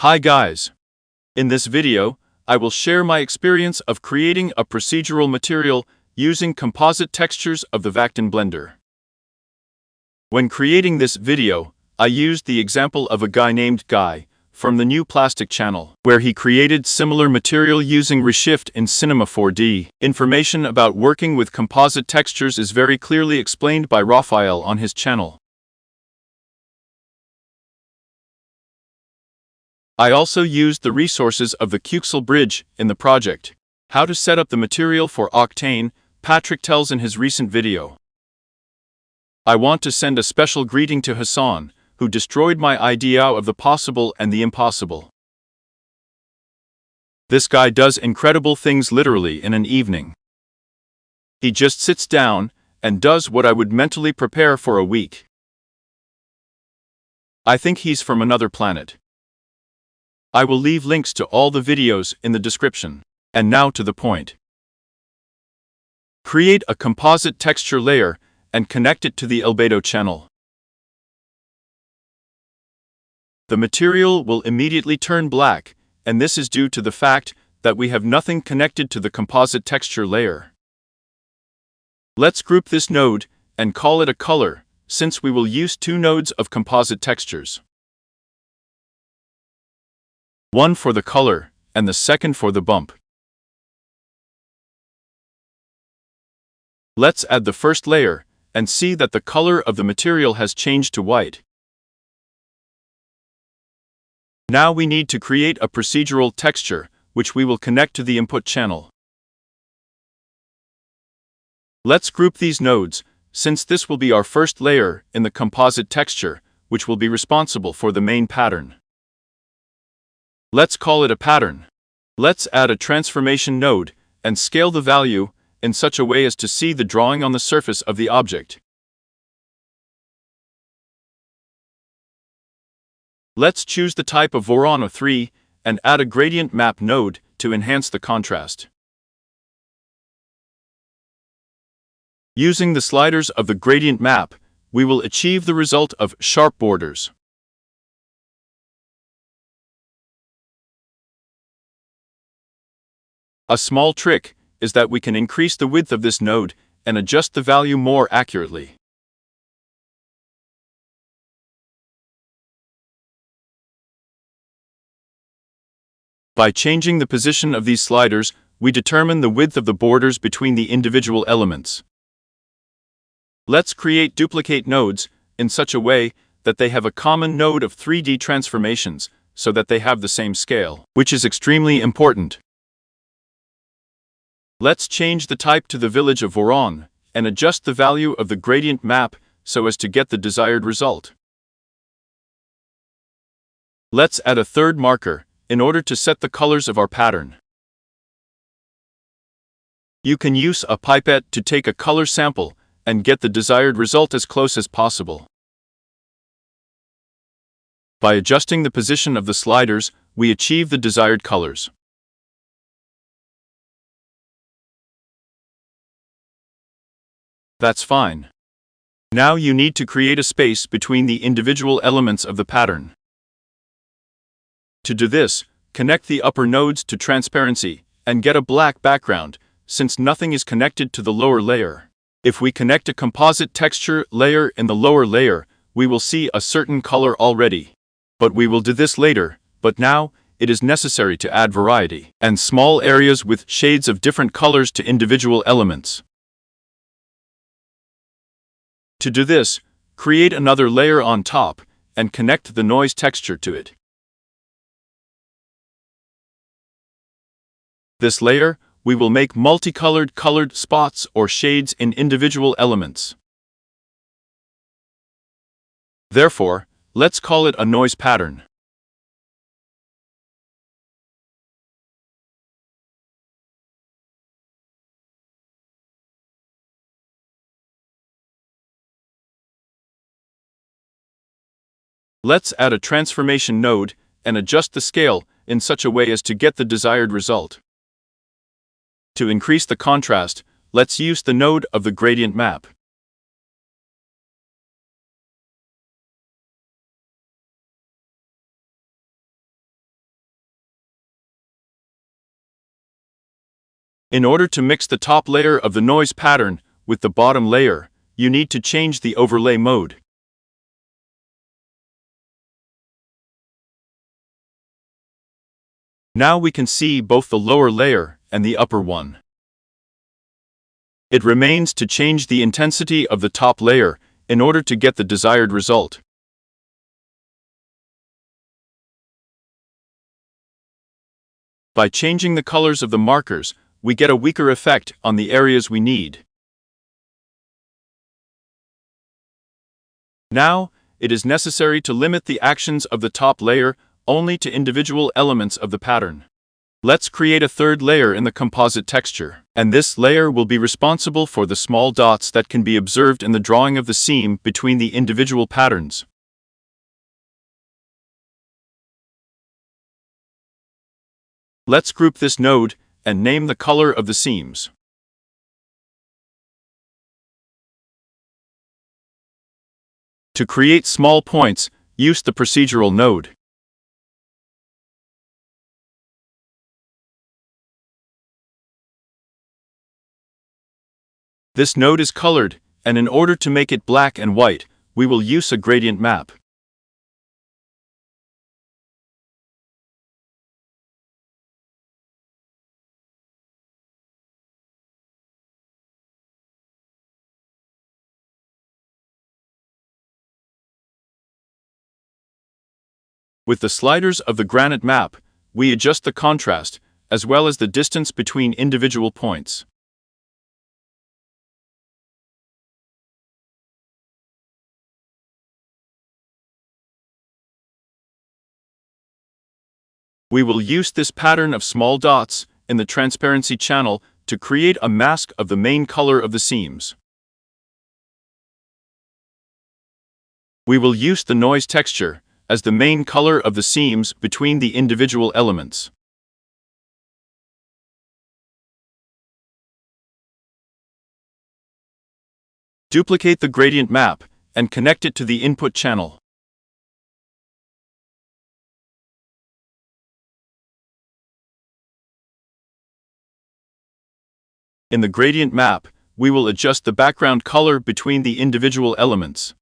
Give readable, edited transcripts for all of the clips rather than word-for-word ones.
Hi guys! In this video, I will share my experience of creating a procedural material using composite textures of the Octane blender. When creating this video, I used the example of a guy named Guy from the new plastic channel, where he created similar material using Redshift in Cinema 4D. Information about working with composite textures is very clearly explained by Raphael on his channel. I also used the resources of the Quixel bridge in the project. How to set up the material for Octane, Patrick tells in his recent video. I want to send a special greeting to Hassan, who destroyed my idea of the possible and the impossible. This guy does incredible things literally in an evening. He just sits down and does what I would mentally prepare for a week. I think he's from another planet. I will leave links to all the videos in the description. And now to the point. Create a composite texture layer and connect it to the albedo channel. The material will immediately turn black, and this is due to the fact that we have nothing connected to the composite texture layer. Let's group this node and call it a color, since we will use two nodes of composite textures. One for the color, and the second for the bump. Let's add the first layer, and see that the color of the material has changed to white. Now we need to create a procedural texture, which we will connect to the input channel. Let's group these nodes, since this will be our first layer in the composite texture, which will be responsible for the main pattern. Let's call it a pattern. Let's add a transformation node and scale the value in such a way as to see the drawing on the surface of the object. Let's choose the type of Voron 3 and add a gradient map node to enhance the contrast. Using the sliders of the gradient map, we will achieve the result of sharp borders. A small trick is that we can increase the width of this node and adjust the value more accurately. By changing the position of these sliders, we determine the width of the borders between the individual elements. Let's create duplicate nodes in such a way that they have a common node of 3D transformations so that they have the same scale, which is extremely important. Let's change the type to the village of Voron and adjust the value of the gradient map so as to get the desired result. Let's add a third marker in order to set the colors of our pattern. You can use a pipette to take a color sample and get the desired result as close as possible. By adjusting the position of the sliders, we achieve the desired colors. That's fine. Now you need to create a space between the individual elements of the pattern. To do this, connect the upper nodes to transparency and get a black background, since nothing is connected to the lower layer. If we connect a composite texture layer in the lower layer, we will see a certain color already. But we will do this later, but now, it is necessary to add variety and small areas with shades of different colors to individual elements. To do this, create another layer on top and connect the noise texture to it. This layer, we will make multicolored colored spots or shades in individual elements. Therefore, let's call it a noise pattern. Let's add a transformation node and adjust the scale in such a way as to get the desired result. To increase the contrast, let's use the node of the gradient map. In order to mix the top layer of the noise pattern with the bottom layer, you need to change the overlay mode. Now we can see both the lower layer and the upper one. It remains to change the intensity of the top layer in order to get the desired result. By changing the colors of the markers, we get a weaker effect on the areas we need. Now, it is necessary to limit the actions of the top layer only to individual elements of the pattern. Let's create a third layer in the composite texture, and this layer will be responsible for the small dots that can be observed in the drawing of the seam between the individual patterns. Let's group this node and name the color of the seams. To create small points, use the Procedural node. This node is colored, and in order to make it black and white, we will use a gradient map. With the sliders of the granite map, we adjust the contrast, as well as the distance between individual points. We will use this pattern of small dots in the transparency channel to create a mask of the main color of the seams. We will use the noise texture as the main color of the seams between the individual elements. Duplicate the gradient map and connect it to the input channel. In the gradient map, we will adjust the background color between the individual elements.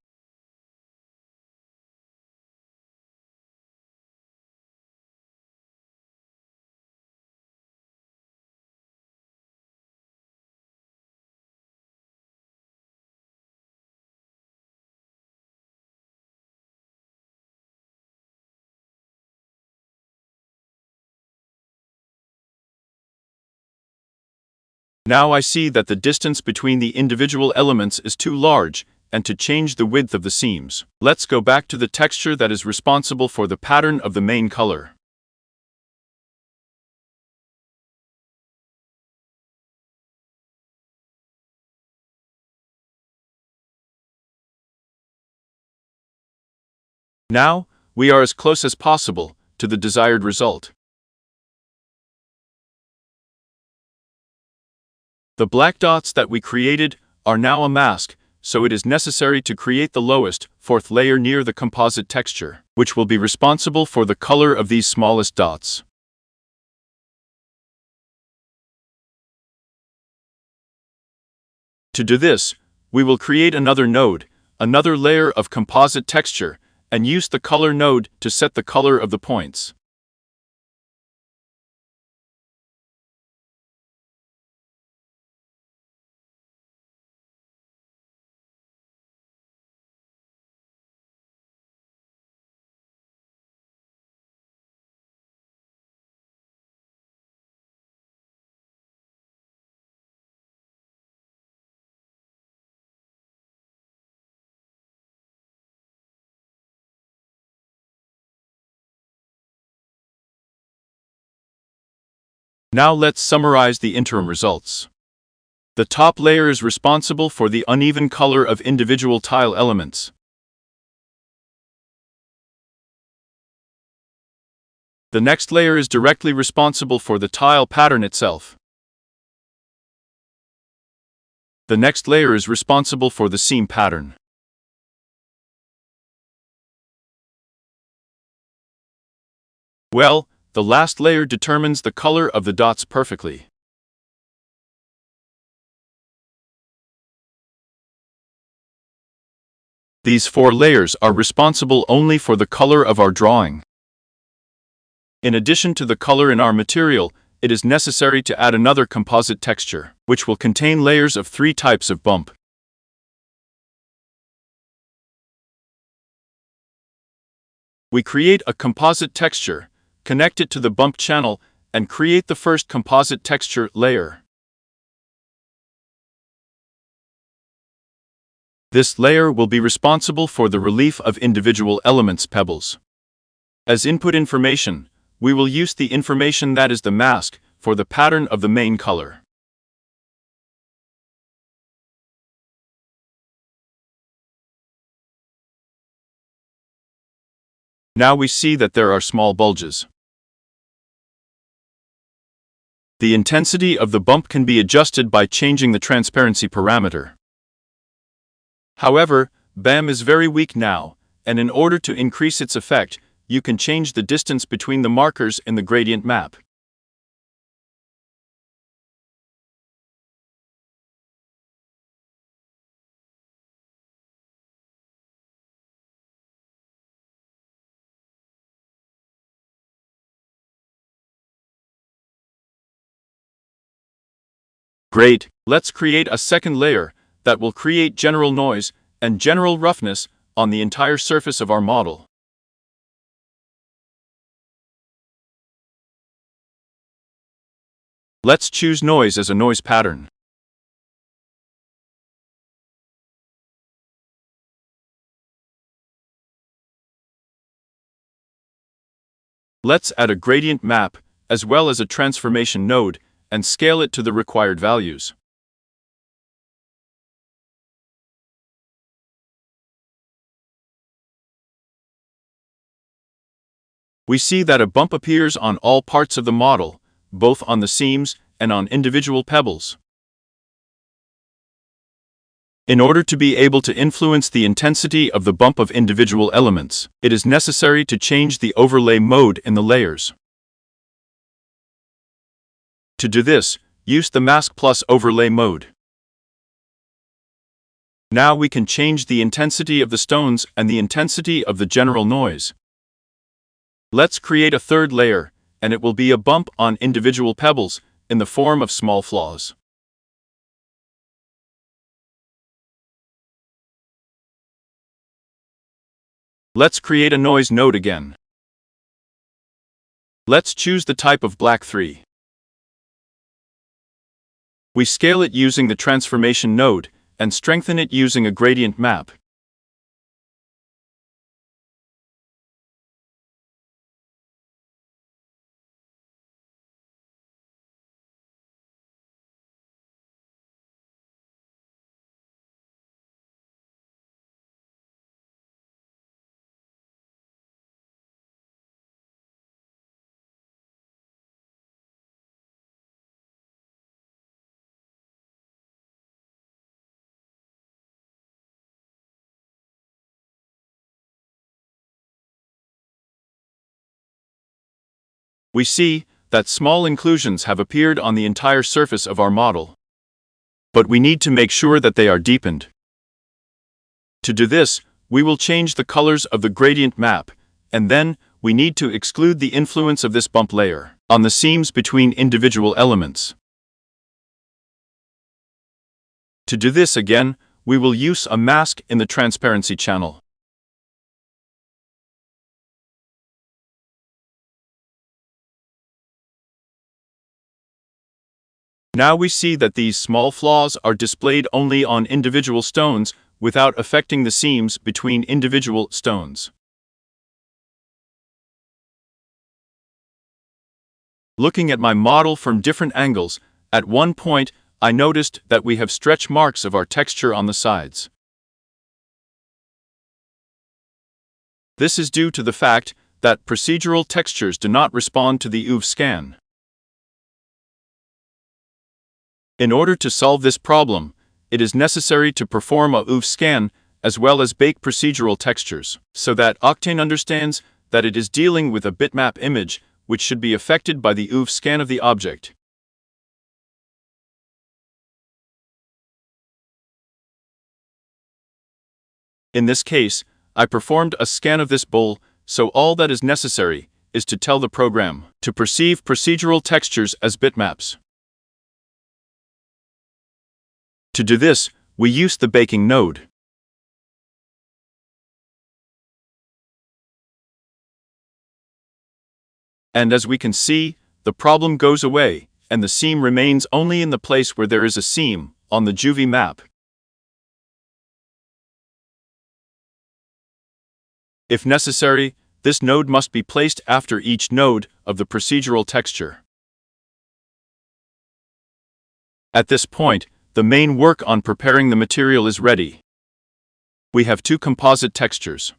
Now I see that the distance between the individual elements is too large, and to change the width of the seams, let's go back to the texture that is responsible for the pattern of the main color. Now, we are as close as possible to the desired result. The black dots that we created are now a mask, so it is necessary to create the lowest, fourth layer near the composite texture, which will be responsible for the color of these smallest dots. To do this, we will create another node, another layer of composite texture, and use the color node to set the color of the points. Now let's summarize the interim results. The top layer is responsible for the uneven color of individual tile elements. The next layer is directly responsible for the tile pattern itself. The next layer is responsible for the seam pattern. Well, the last layer determines the color of the dots perfectly. These 4 layers are responsible only for the color of our drawing. In addition to the color in our material, it is necessary to add another composite texture, which will contain layers of 3 types of bump. We create a composite texture, connect it to the bump channel, and create the first composite texture layer. This layer will be responsible for the relief of individual elements pebbles. As input information, we will use the information that is the mask for the pattern of the main color. Now we see that there are small bulges. The intensity of the bump can be adjusted by changing the transparency parameter. However, BAM is very weak now, and in order to increase its effect, you can change the distance between the markers in the gradient map. Great, let's create a second layer that will create general noise and general roughness on the entire surface of our model. Let's choose noise as a noise pattern. Let's add a gradient map as well as a transformation node and scale it to the required values. We see that a bump appears on all parts of the model, both on the seams and on individual pebbles. In order to be able to influence the intensity of the bump of individual elements, it is necessary to change the overlay mode in the layers. To do this, use the Mask Plus overlay mode. Now we can change the intensity of the stones and the intensity of the general noise. Let's create a third layer, and it will be a bump on individual pebbles in the form of small flaws. Let's create a noise node again. Let's choose the type of black 3. We scale it using the transformation node and strengthen it using a gradient map. We see that small inclusions have appeared on the entire surface of our model. But we need to make sure that they are deepened. To do this, we will change the colors of the gradient map, and then we need to exclude the influence of this bump layer on the seams between individual elements. To do this again, we will use a mask in the transparency channel. Now we see that these small flaws are displayed only on individual stones without affecting the seams between individual stones. Looking at my model from different angles, at one point I noticed that we have stretch marks of our texture on the sides. This is due to the fact that procedural textures do not respond to the UV scan. In order to solve this problem, it is necessary to perform a UV scan as well as bake procedural textures, so that Octane understands that it is dealing with a bitmap image which should be affected by the UV scan of the object. In this case, I performed a scan of this bowl, so all that is necessary is to tell the program to perceive procedural textures as bitmaps. To do this, we use the baking node. And as we can see, the problem goes away, and the seam remains only in the place where there is a seam on the Juvie map. If necessary, this node must be placed after each node of the procedural texture. At this point, the main work on preparing the material is ready. We have two composite textures.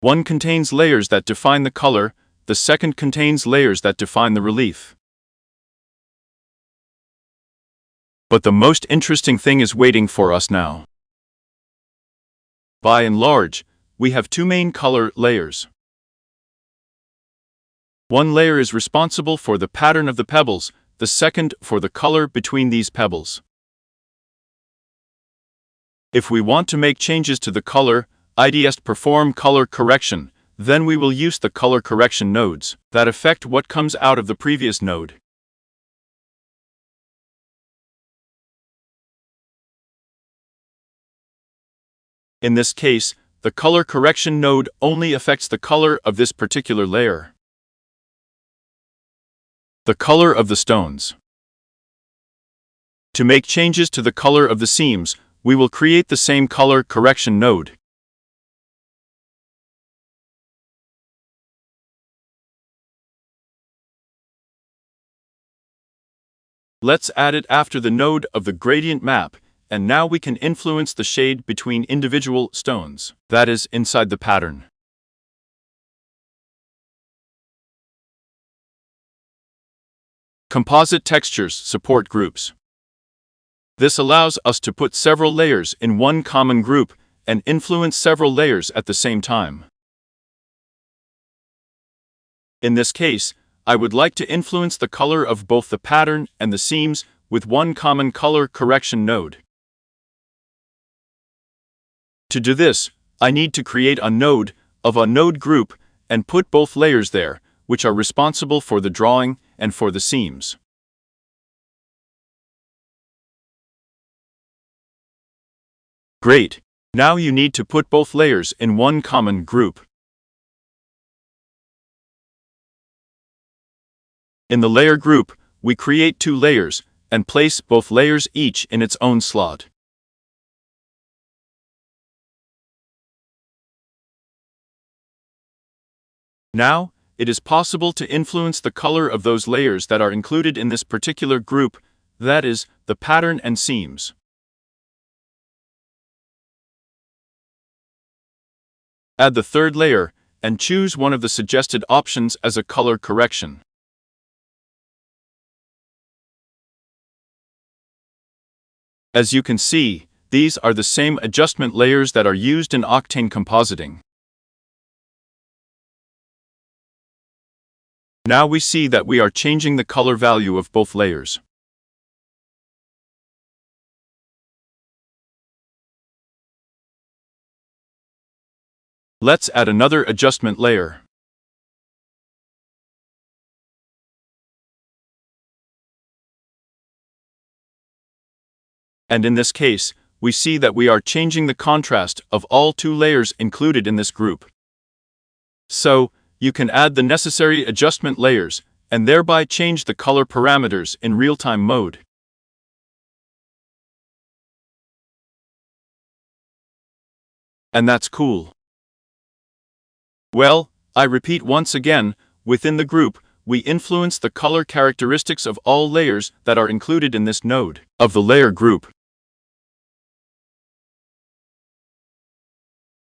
One contains layers that define the color, the second contains layers that define the relief. But the most interesting thing is waiting for us now. By and large, we have two main color layers. One layer is responsible for the pattern of the pebbles, the second for the color between these pebbles. If we want to make changes to the color, IDS perform color correction, then we will use the color correction nodes that affect what comes out of the previous node. In this case, the color correction node only affects the color of this particular layer. The color of the stones. To make changes to the color of the seams, we will create the same color correction node. Let's add it after the node of the gradient map, and now we can influence the shade between individual stones, that is, inside the pattern. Composite textures support groups. This allows us to put several layers in one common group and influence several layers at the same time. In this case, I would like to influence the color of both the pattern and the seams with one common color correction node. To do this, I need to create a node of a node group and put both layers there, which are responsible for the drawing and for the seams. Great! Now you need to put both layers in one common group. In the layer group, we create two layers and place both layers each in its own slot. Now, it is possible to influence the color of those layers that are included in this particular group, that is, the pattern and seams. Add the third layer and choose one of the suggested options as a color correction. As you can see, these are the same adjustment layers that are used in Octane compositing. Now we see that we are changing the color value of both layers. Let's add another adjustment layer. And in this case, we see that we are changing the contrast of all two layers included in this group. So, you can add the necessary adjustment layers and thereby change the color parameters in real-time mode. And that's cool. Well, I repeat once again, within the group, we influence the color characteristics of all layers that are included in this node of the layer group.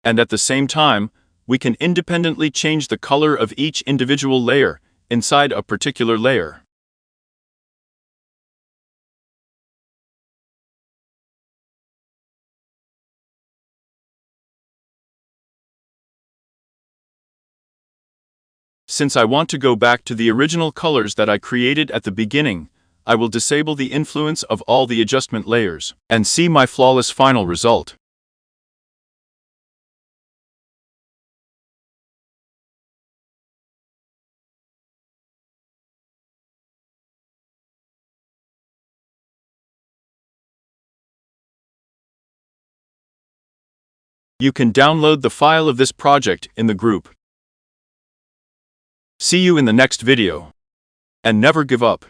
And at the same time, we can independently change the color of each individual layer inside a particular layer. Since I want to go back to the original colors that I created at the beginning, I will disable the influence of all the adjustment layers and see my flawless final result. You can download the file of this project in the group. See you in the next video. And never give up.